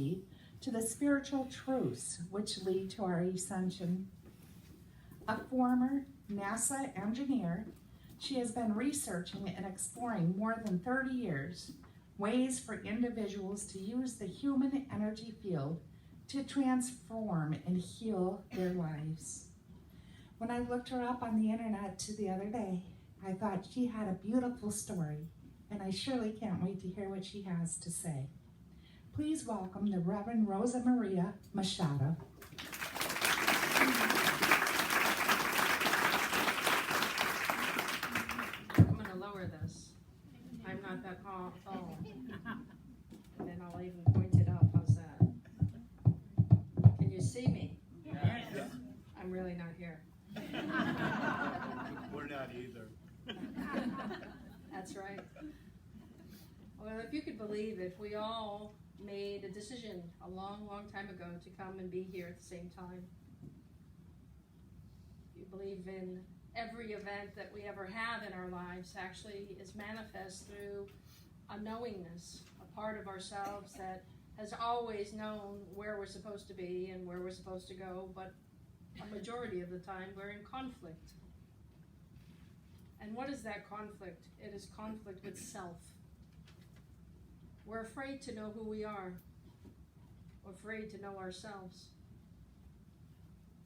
key to the spiritual truths which lead to our ascension. A former NASA engineer, she has been researching and exploring more than 30 years ways for individuals to use the human energy field to transform and heal their lives. When I looked her up on the internet the other day, I thought she had a beautiful story, and I surely can't wait to hear what she has to say. Please welcome the Reverend Rosamaria Machado. I'm going to lower this. I'm not that tall. And then I'll even point it up. How's that? Can you see me? Yes. I'm really not here. We're not either. That's right. Well, if you could believe it, we all made a decision a long, long time ago to come and be here at the same time. You believe in every event that we ever have in our lives actually is manifest through a knowingness, a part of ourselves that has always known where we're supposed to be and where we're supposed to go, but a majority of the time we're in conflict. And what is that conflict? It is conflict with self. We're afraid to know who we are. We're afraid to know ourselves.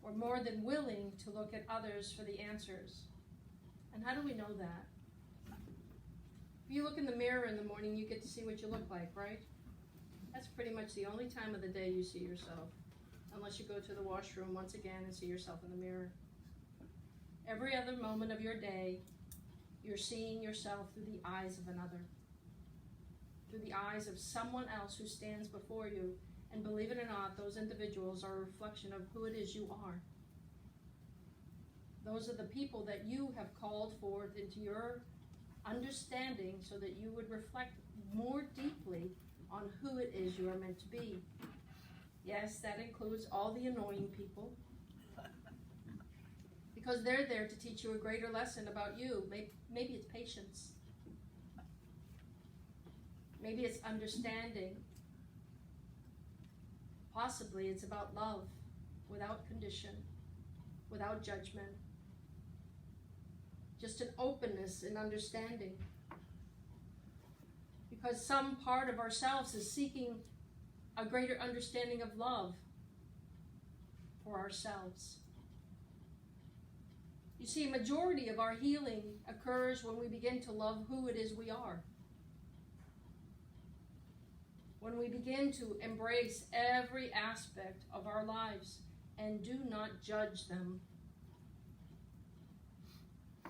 We're more than willing to look at others for the answers. And how do we know that? If you look in the mirror in the morning, you get to see what you look like, right? That's pretty much the only time of the day you see yourself, unless you go to the washroom once again and see yourself in the mirror. Every other moment of your day, you're seeing yourself through the eyes of another, through the eyes of someone else who stands before you. And believe it or not, those individuals are a reflection of who it is you are. Those are the people that you have called forth into your understanding so that you would reflect more deeply on who it is you are meant to be. Yes, that includes all the annoying people, because they're there to teach you a greater lesson about you. Maybe it's patience. Maybe it's understanding. Possibly it's about love, without condition, without judgment. Just an openness and understanding. Because some part of ourselves is seeking a greater understanding of love for ourselves. You see, a majority of our healing occurs when we begin to love who it is we are. When we begin to embrace every aspect of our lives and do not judge them.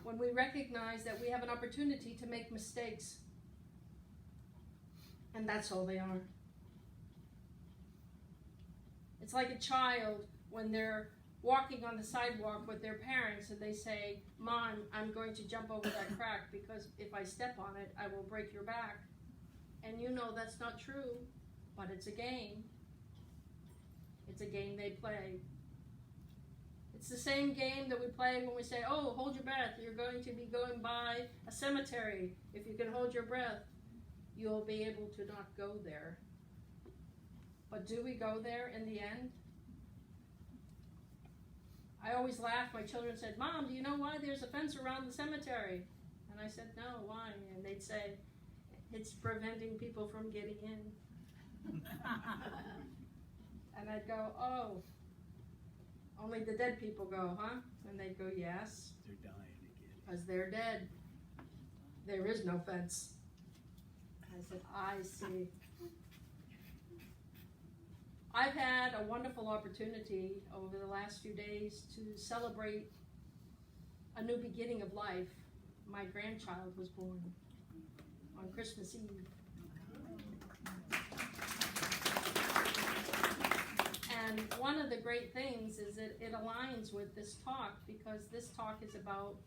When we recognize that we have an opportunity to make mistakes. And that's all they are. It's like a child when they're walking on the sidewalk with their parents and they say, "Mom, I'm going to jump over that crack because if I step on it, I will break your back." And you know that's not true, but it's a game. It's a game they play. It's the same game that we play when we say, "Oh, hold your breath. You're going to be going by a cemetery. If you can hold your breath, you'll be able to not go there." But do we go there in the end? I always laugh. My children said, "Mom, do you know why there's a fence around the cemetery?" And I said, "No, why?" And they'd say, "It's preventing people from getting in." And I'd go, "Oh, only the dead people go, huh?" And they'd go, "Yes." They're dying again. Because they're dead. There is no fence. I said, "I see." I've had a wonderful opportunity over the last few days to celebrate a new beginning of life. My grandchild was born on Christmas Eve. And one of the great things is that it aligns with this talk, because this talk is about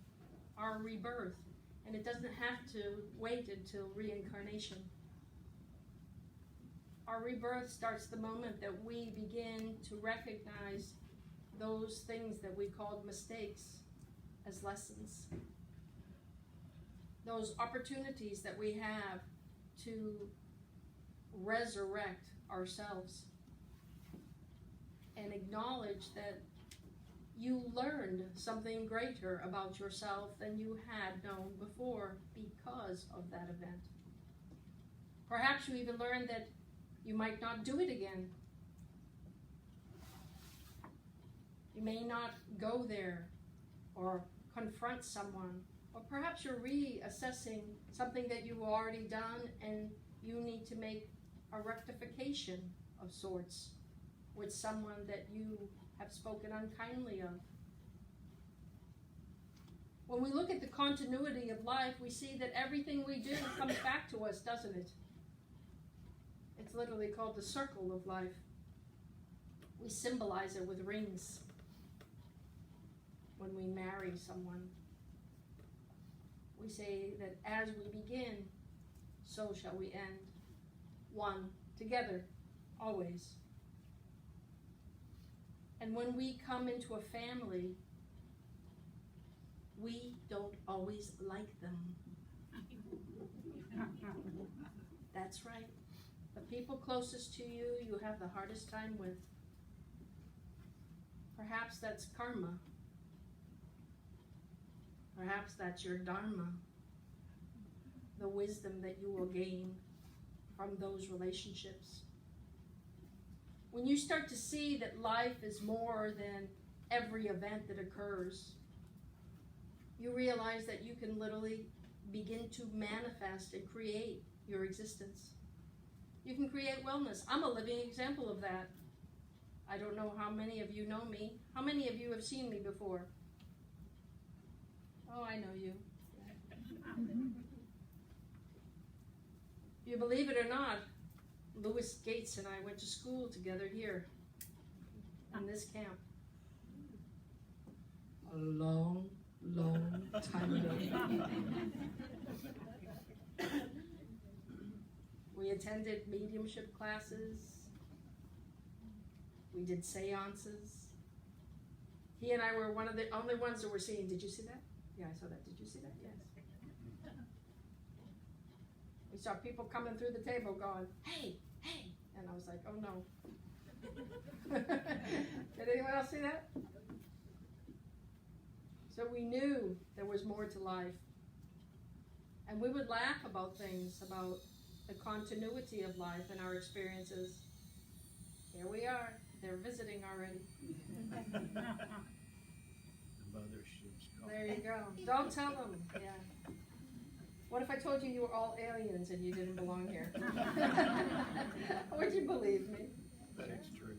our rebirth, and it doesn't have to wait until reincarnation. Our rebirth starts the moment that we begin to recognize those things that we called mistakes as lessons. Those opportunities that we have to resurrect ourselves and acknowledge that you learned something greater about yourself than you had known before because of that event. Perhaps you even learned that you might not do it again. You may not go there or confront someone, or perhaps you're reassessing something that you've already done and you need to make a rectification of sorts with someone that you have spoken unkindly of. When we look at the continuity of life, we see that everything we do comes back to us, doesn't it? It's literally called the circle of life. We symbolize it with rings when we marry someone. We say that as we begin, so shall we end. One, together, always. And when we come into a family, we don't always like them. That's right. The people closest to you, you have the hardest time with. Perhaps that's karma. Perhaps that's your dharma, the wisdom that you will gain from those relationships. When you start to see that life is more than every event that occurs, you realize that you can literally begin to manifest and create your existence. You can create wellness. I'm a living example of that. I don't know how many of you know me. How many of you have seen me before? Oh, I know you. You believe it or not, Louis Gates and I went to school together here in this camp. A long, long time ago. We attended mediumship classes. We did seances. He and I were one of the only ones that were seeing. Did you see that? Yeah, I saw that. Did you see that? Yes. We saw people coming through the table going, hey, hey. And I was like, oh no. Did anyone else see that? So we knew there was more to life. And we would laugh about things, about the continuity of life and our experiences. Here we are. They're visiting already. The mothership's coming. There you go. Don't tell them. Yeah. What if I told you you were all aliens and you didn't belong here? Would you believe me? That's true.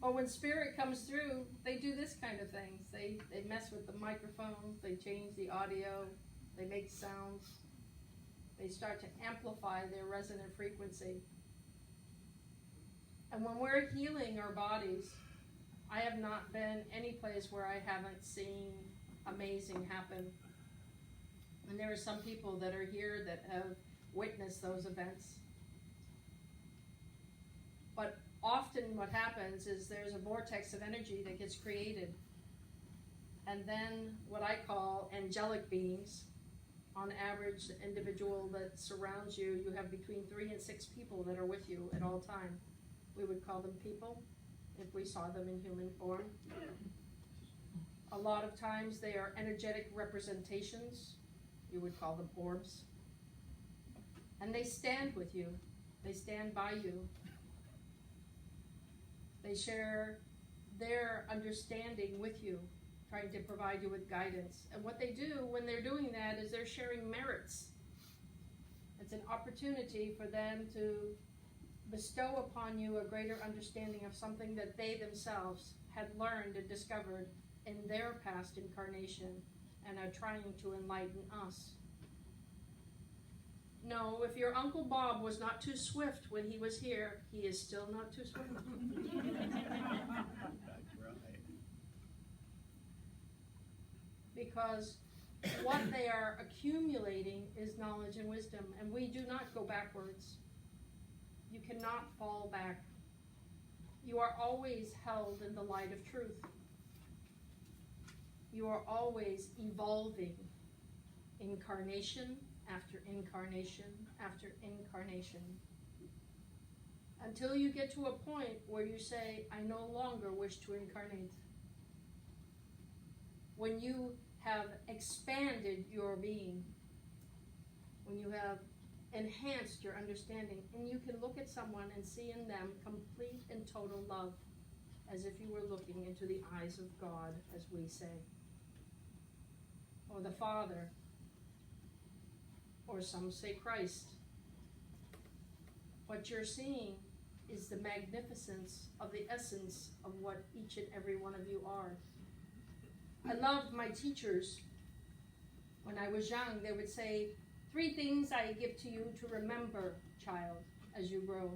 Or when spirit comes through, they do this kind of things. They mess with the microphone, they change the audio, they make sounds. They start to amplify their resonant frequency. And when we're healing our bodies, I have not been any place where I haven't seen amazing happen. And there are some people that are here that have witnessed those events. But often what happens is there's a vortex of energy that gets created. And then what I call angelic beings, on average, the individual that surrounds you, you have between 3 and 6 people that are with you at all time. We would call them people if we saw them in human form. A lot of times they are energetic representations. You would call them orbs. And they stand with you. They stand by you. They share their understanding with you, trying to provide you with guidance. And what they do when they're doing that is they're sharing merits. It's an opportunity for them to bestow upon you a greater understanding of something that they themselves had learned and discovered in their past incarnation and are trying to enlighten us. No, if your Uncle Bob was not too swift when he was here, he is still not too swift. That's right. Because what they are accumulating is knowledge and wisdom, and we do not go backwards. You cannot fall back. You are always held in the light of truth. You are always evolving, incarnation after incarnation after incarnation. until you get to a point where you say, I no longer wish to incarnate. When you have expanded your being, when you have enhanced your understanding, and you can look at someone and see in them complete and total love, as if you were looking into the eyes of God, as we say, or the Father, or some say Christ. What you're seeing is the magnificence of the essence of what each and every one of you are. I loved my teachers. When I was young, they would say, 3 things I give to you to remember, child, as you grow.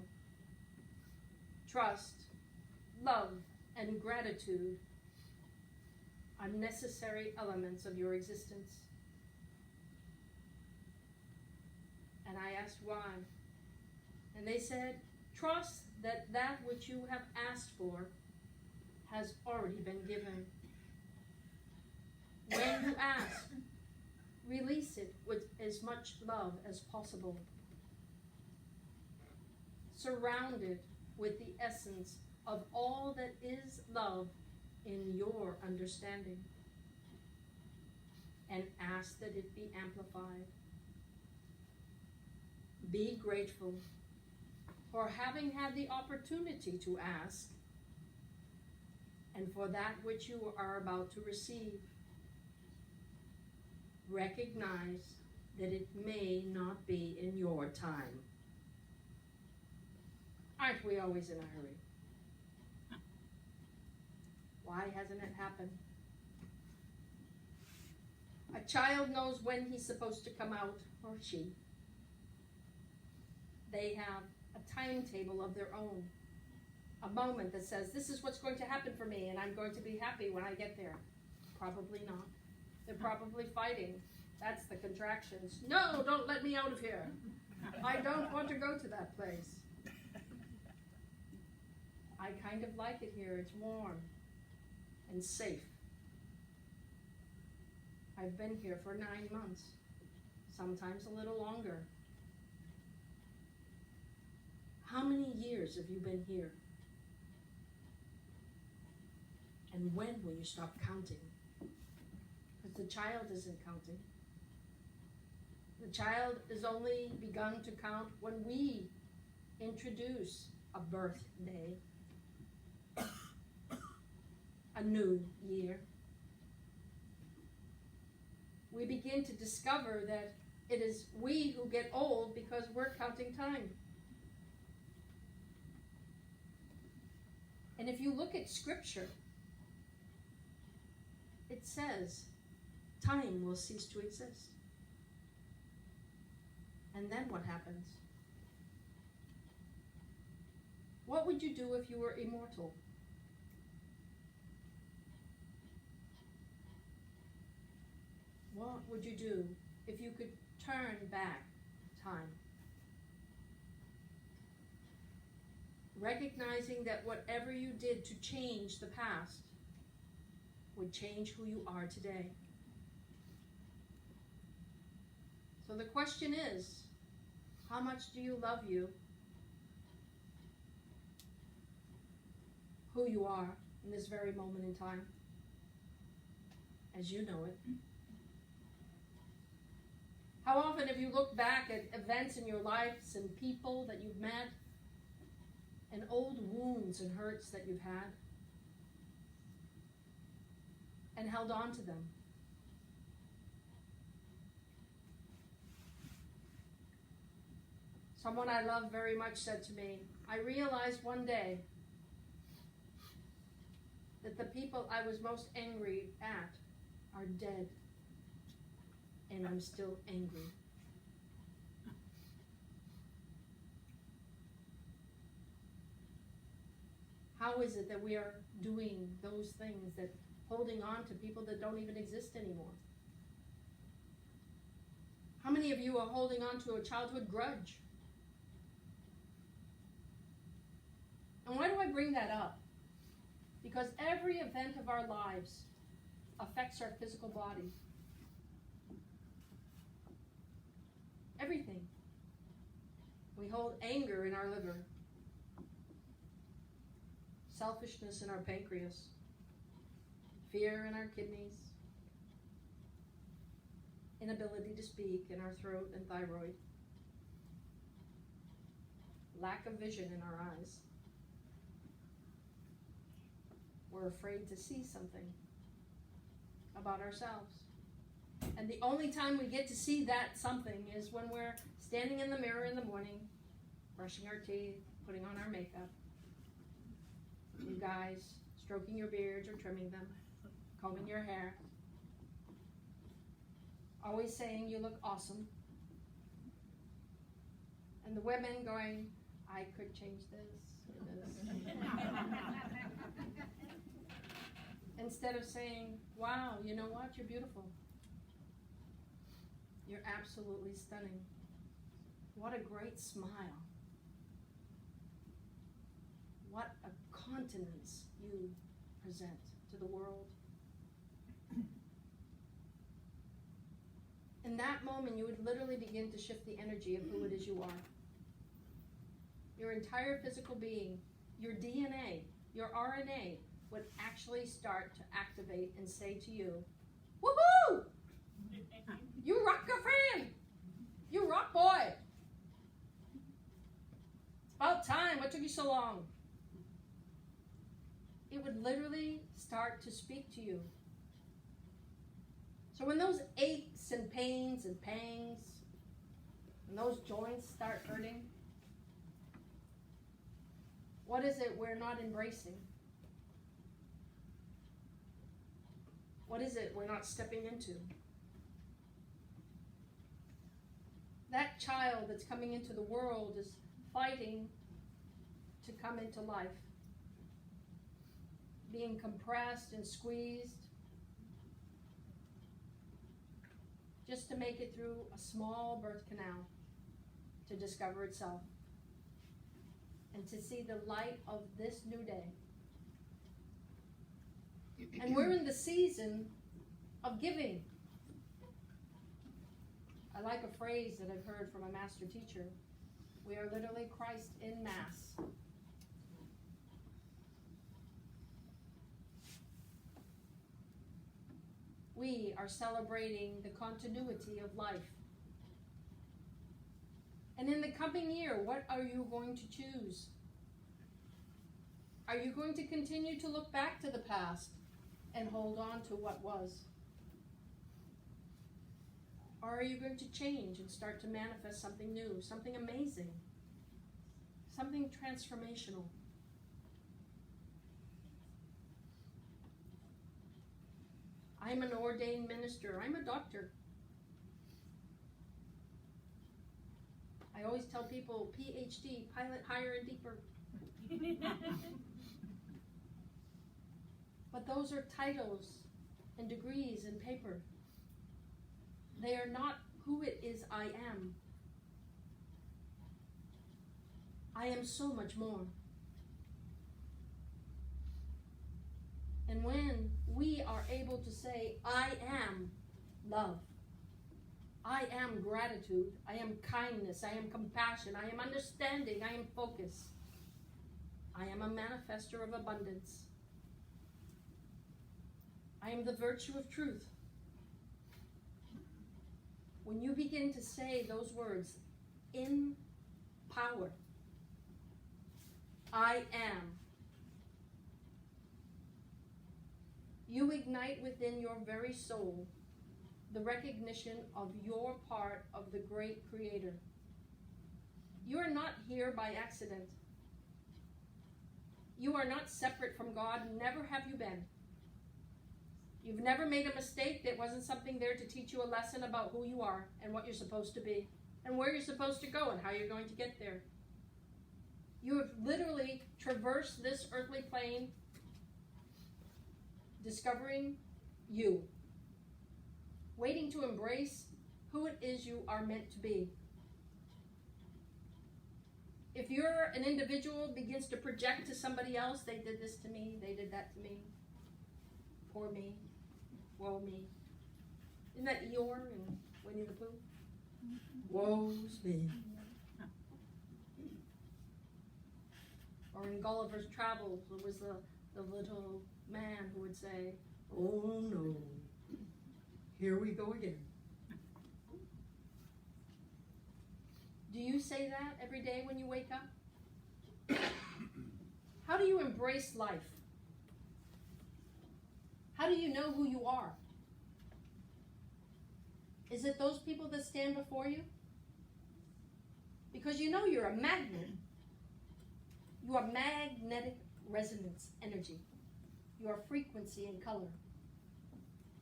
Trust, love, and gratitude are necessary elements of your existence. And I asked why. And they said, trust that that which you have asked for has already been given. When you ask, release it with as much love as possible. Surround it with the essence of all that is love in your understanding. And ask that it be amplified. Be grateful for having had the opportunity to ask, and for that which you are about to receive. Recognize that it may not be in your time. Aren't we always in a hurry? Why hasn't it happened? A child knows when he's supposed to come out, or she. They have a timetable of their own. A moment that says, this is what's going to happen for me, and I'm going to be happy when I get there. Probably not. They're probably fighting. That's the contractions. No, don't let me out of here. I don't want to go to that place. I kind of like it here. It's warm and safe. I've been here for 9 months, sometimes a little longer. How many years have you been here? And when will you stop counting? Because the child isn't counting. The child is only begun to count when we introduce a birthday, a new year. We begin to discover that it is we who get old because we're counting time. And if you look at Scripture, it says time will cease to exist. And then what happens? What would you do if you were immortal? What would you do if you could turn back time? Recognizing that whatever you did to change the past would change who you are today. So the question is, how much do you love you? Who you are in this very moment in time, as you know it. How often have you looked back at events in your lives and people that you've met, and old wounds and hurts that you've had, and held on to them? Someone I love very much said to me, I realized one day that the people I was most angry at are dead, and I'm still angry. How is it that we are doing those things, that holding on to people that don't even exist anymore? How many of you are holding on to a childhood grudge? And why do I bring that up? Because every event of our lives affects our physical body. Everything. We hold anger in our liver. selfishness in our pancreas, fear in our kidneys, inability to speak in our throat and thyroid, lack of vision in our eyes. We're afraid to see something about ourselves. And the only time we get to see that something is when we're standing in the mirror in the morning, brushing our teeth, putting on our makeup. You guys stroking your beards or trimming them, combing your hair, always saying you look awesome. And the women going, I could change this or this. Instead of saying, wow, you know what, you're beautiful. You're absolutely stunning. What a great smile. What a countenance you present to the world. In that moment, you would literally begin to shift the energy of who it is you are. Your entire physical being, your DNA, your RNA would actually start to activate and say to you, woohoo! You rock, girlfriend! You rock, boy! It's about time. What took you so long? It would literally start to speak to you. So when those aches and pains and pangs and those joints start hurting, what is it we're not embracing? What is it we're not stepping into? That child that's coming into the world is fighting to come into life, being compressed and squeezed just to make it through a small birth canal to discover itself and to see the light of this new day. And we're in the season of giving. I like a phrase that I've heard from a master teacher. We are literally Christ in Mass. We are celebrating the continuity of life. And in the coming year, what are you going to choose? Are you going to continue to look back to the past and hold on to what was? Or are you going to change and start to manifest something new, something amazing, something transformational? I'm an ordained minister. I'm a doctor. I always tell people, PhD, pilot higher and deeper. But those are titles and degrees and paper. They are not who it is I am. I am so much more. And when we are able to say, I am love, I am gratitude, I am kindness, I am compassion, I am understanding, I am focus, I am a manifester of abundance, I am the virtue of truth. When you begin to say those words in power, I am, you ignite within your very soul the recognition of your part of the great Creator. You are not here by accident. You are not separate from God, never have you been. You've never made a mistake. There wasn't something there to teach you a lesson about who you are and what you're supposed to be and where you're supposed to go and how you're going to get there. You have literally traversed this earthly plane discovering you, waiting to embrace who it is you are meant to be. If you're an individual begins to project to somebody else, they did this to me, they did that to me, poor me, woe me. Isn't that Eeyore and Winnie the Pooh? Woe's me. Or in Gulliver's Travels, there was the little man who would say, "Oh no, here we go again." Do you say that every day when you wake up? How do you embrace life? How do you know who you are? Is it those people that stand before you? Because you know you're a magnet. You are magnetic resonance energy. You are frequency and color.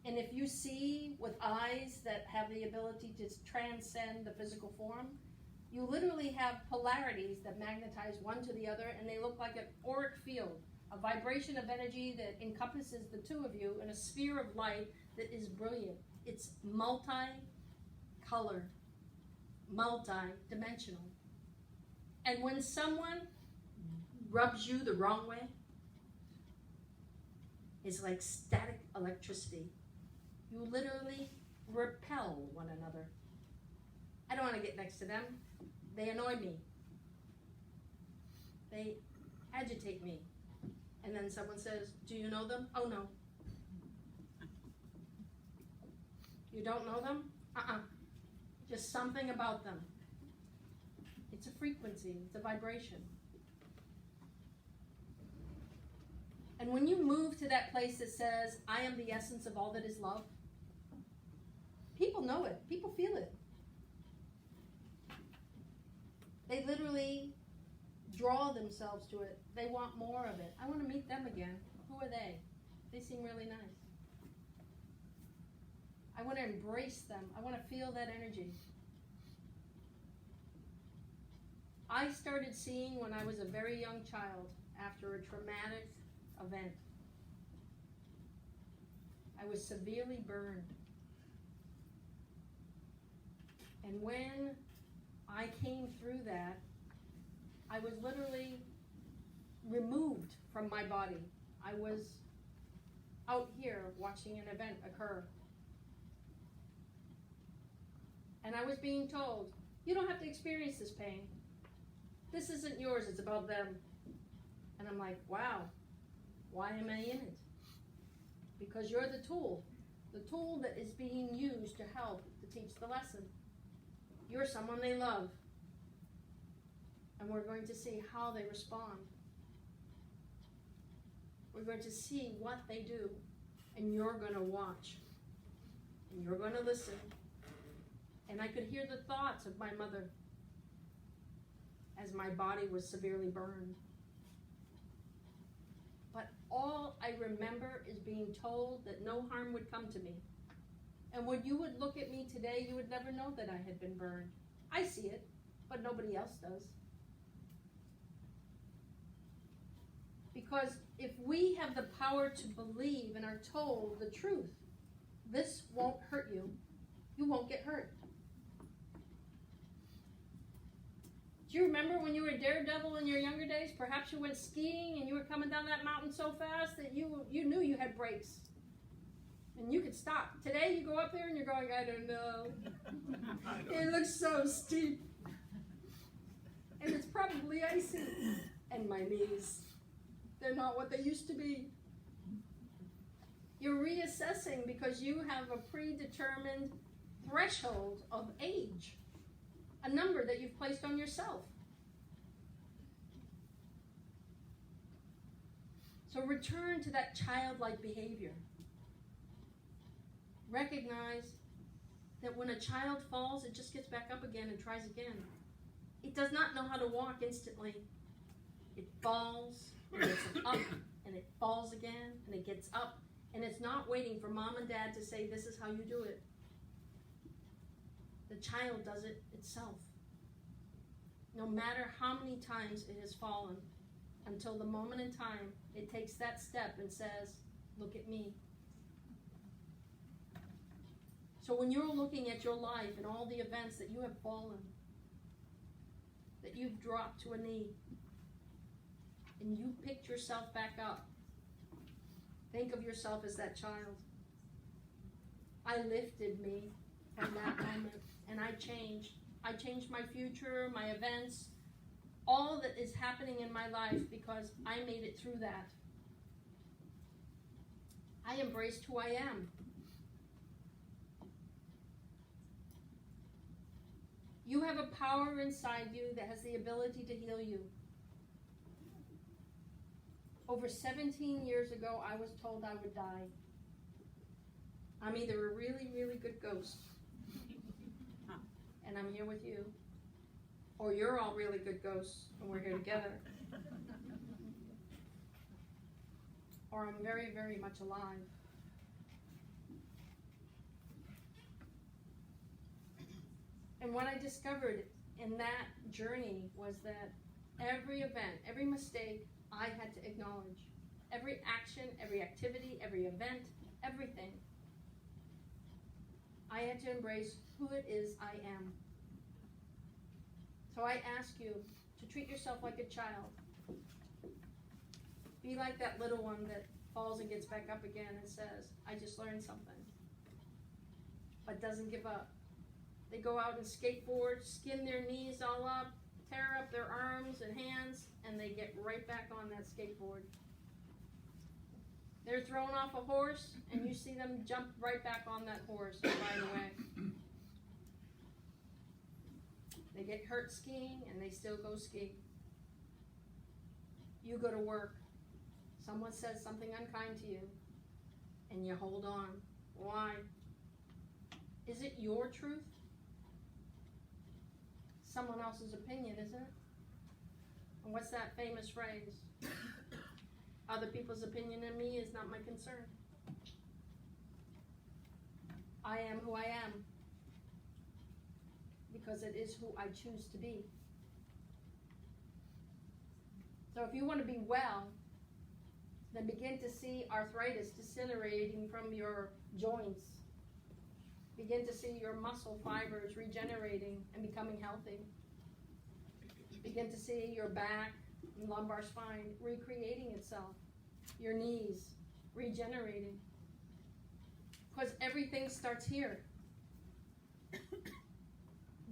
And if you see with eyes that have the ability to transcend the physical form, you literally have polarities that magnetize one to the other, and they look like an auric field, a vibration of energy that encompasses the two of you in a sphere of light that is brilliant. It's multi-color, multi-dimensional. And when someone rubs you the wrong way, it's like static electricity. You literally repel one another. I don't want to get next to them. They annoy me. They agitate me. And then someone says, "Do you know them?" "Oh, no." "You don't know them?" Just something about them. It's a frequency. It's a vibration. And when you move to that place that says, "I am the essence of all that is love," people know it. People feel it. They literally draw themselves to it. They want more of it. I want to meet them again. Who are they? They seem really nice. I want to embrace them. I want to feel that energy. I started seeing when I was a very young child after a traumatic event. I was severely burned. And when I came through that, I was literally removed from my body. I was out here watching an event occur. And I was being told, "You don't have to experience this pain. This isn't yours, it's about them." And I'm like, wow, why am I in it? Because you're the tool that is being used to help to teach the lesson. You're someone they love. And we're going to see how they respond. We're going to see what they do. And you're going to watch. And you're going to listen. And I could hear the thoughts of my mother as my body was severely burned. But all I remember is being told that no harm would come to me. And when you would look at me today, you would never know that I had been burned. I see it, but nobody else does. Because if we have the power to believe and are told the truth, this won't hurt you. You won't get hurt. Do you remember when you were a daredevil in your younger days? Perhaps you went skiing and you were coming down that mountain so fast that you knew you had brakes. And you could stop. Today you go up there and you're going, "I don't know. It looks so steep. And it's probably icy. And my knees, they're not what they used to be." You're reassessing because you have a predetermined threshold of age. A number that you've placed on yourself. So return to that childlike behavior. Recognize that when a child falls, it just gets back up again and tries again. It does not know how to walk instantly. It falls, and it gets up, and it falls again, and it gets up, and it's not waiting for mom and dad to say, "This is how you do it." The child does it itself. No matter how many times it has fallen, until the moment in time it takes that step and says, "Look at me." So when you're looking at your life and all the events that you have fallen, that you've dropped to a knee, and you picked yourself back up, think of yourself as that child. I lifted me from that moment, and I changed. I changed my future, my events, all that is happening in my life because I made it through that. I embraced who I am. You have a power inside you that has the ability to heal you. Over 17 years ago, I was told I would die. I'm either a really, really good ghost, and I'm here with you, or you're all really good ghosts, and we're here together. Or I'm very, very much alive. And what I discovered in that journey was that every event, every mistake, I had to acknowledge. Every action, every activity, every event, everything. I had to embrace who it is I am. So I ask you to treat yourself like a child. Be like that little one that falls and gets back up again and says, I just learned something. But doesn't give up. They go out and skateboard, skin their knees all up, tear up their arms and hands, and they get right back on that skateboard. They're thrown off a horse, and you see them jump right back on that horse and ride away. They get hurt skiing, and they still go ski. You go to work. Someone says something unkind to you, and you hold on. Why? Is it your truth? Someone else's opinion, isn't it? And what's that famous phrase? Other people's opinion of me is not my concern. I am who I am because it is who I choose to be. So if you want to be well, then begin to see arthritis disintegrating from your joints. Begin to see your muscle fibers regenerating and becoming healthy. Begin to see your back and lumbar spine recreating itself. Your knees regenerating. Because everything starts here.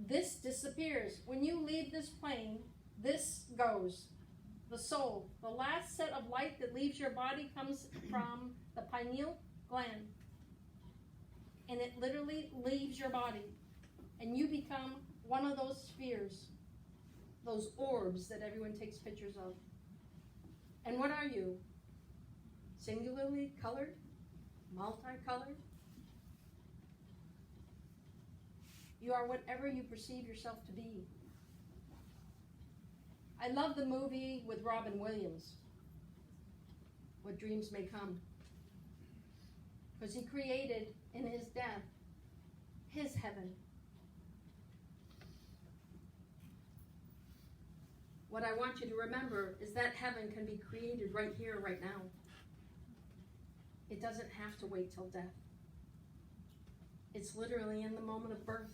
This disappears. When you leave this plane, this goes. The soul, the last set of light that leaves your body comes from the pineal gland. And it literally leaves your body. And you become one of those spheres, those orbs that everyone takes pictures of. And what are you? Singularly colored? Multicolored? You are whatever you perceive yourself to be. I love the movie with Robin Williams, What Dreams May Come. Because he created, in his death, his heaven. What I want you to remember is that heaven can be created right here, right now. It doesn't have to wait till death. It's literally in the moment of birth.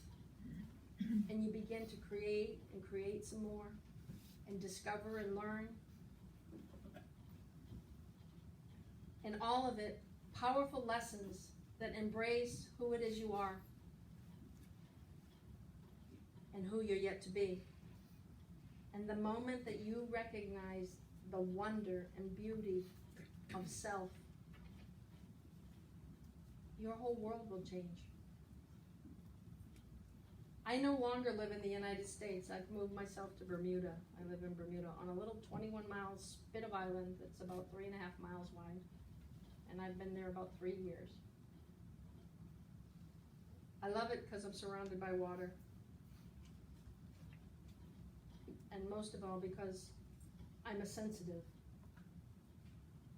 And you begin to create and create some more and discover and learn. And all of it, powerful lessons that embrace who it is you are and who you're yet to be. And the moment that you recognize the wonder and beauty of self, your whole world will change. I no longer live in the United States. I've moved myself to Bermuda. I live in Bermuda on a little 21-mile spit of island that's about 3.5 miles wide. And I've been there about 3 years. I love it because I'm surrounded by water. And most of all because I'm a sensitive.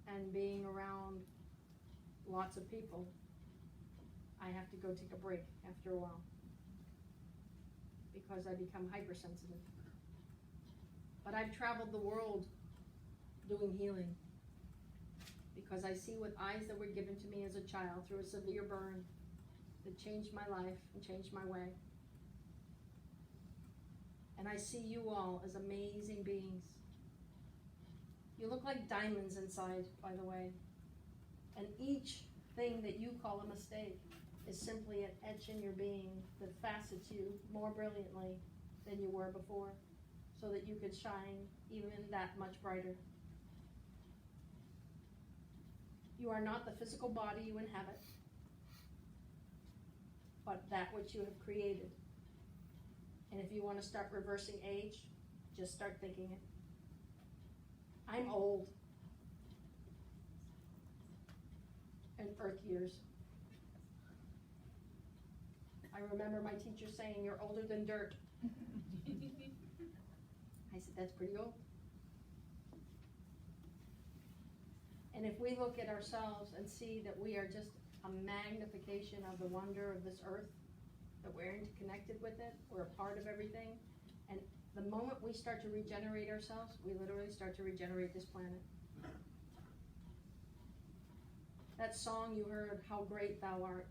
And being around lots of people, I have to go take a break after a while. Because I become hypersensitive. But I've traveled the world doing healing. Because I see with eyes that were given to me as a child through a severe burn that changed my life and changed my way. And I see you all as amazing beings. You look like diamonds inside, by the way. And each thing that you call a mistake is simply an etch in your being that facets you more brilliantly than you were before. so that you could shine even that much brighter. You are not the physical body you inhabit, but that which you have created. And if you want to start reversing age, just start thinking it. I'm old. In Earth years. I remember my teacher saying, "You're older than dirt." I said, "That's pretty old." And if we look at ourselves and see that we are just a magnification of the wonder of this earth, that we're interconnected with it, we're a part of everything, and the moment we start to regenerate ourselves, we literally start to regenerate this planet. That song you heard, "How Great Thou Art,"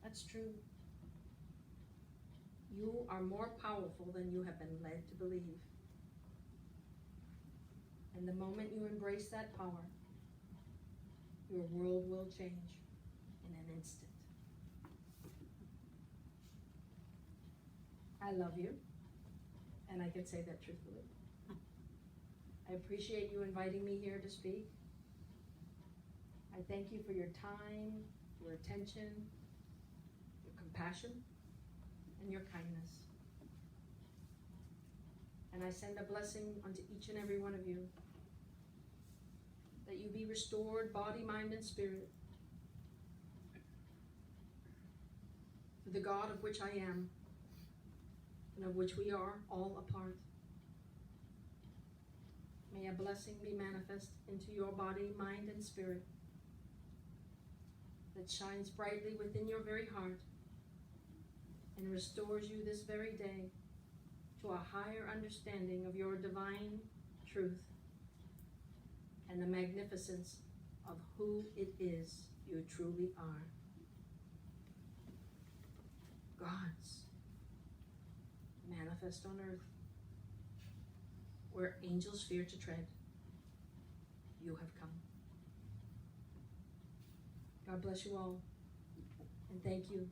that's true. You are more powerful than you have been led to believe. And the moment you embrace that power, your world will change in an instant. I love you, and I can say that truthfully. I appreciate you inviting me here to speak. I thank you for your time, your attention, your compassion, and your kindness. And I send a blessing unto each and every one of you, that you be restored, body, mind, and spirit, to the God of which I am, and of which we are all a part. May a blessing be manifest into your body, mind, and spirit, that shines brightly within your very heart and restores you this very day to a higher understanding of your divine truth and the magnificence of who it is you truly are. Gods manifest on earth, where angels fear to tread. You have come. God bless you all, and thank you